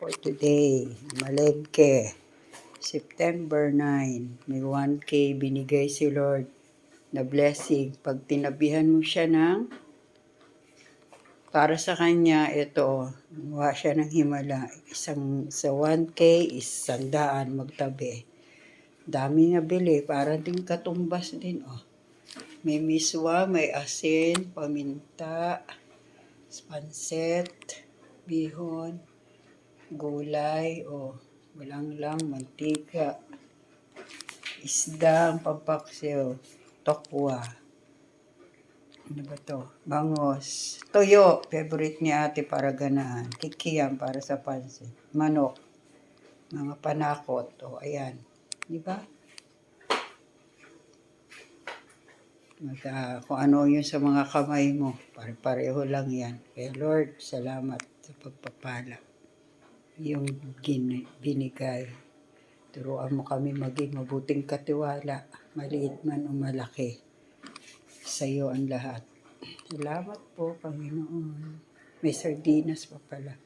for today. Malengke, September 9. May 1K binigay si Lord na blessing. Pag tinabihan mo siya para sa kanya, ito, gumawa siya ng himala. Sa 1K is 100 magtabi. Dami na bili, para din katumbas din, oh. May miswa, may asin, paminta, pansit, bihon, gulay, oh. Walang lang, mantika, isda, pampaksiw, tokwa. Ano ba to? Bangos. Toyo, favorite ni ate para ganahan. Kikiyam para sa pansit. Manok. Mga panakot. O, ayan. Di ba? Kung ano yun sa mga kamay mo. Pare-pareho lang yan. Kaya Lord, salamat sa pagpapala. Yung binigay. Turuan mo kami maging mabuting katiwala. Maliit man o malaki. Sa iyo ang lahat. Salamat po, Panginoon. May sardinas pa pala.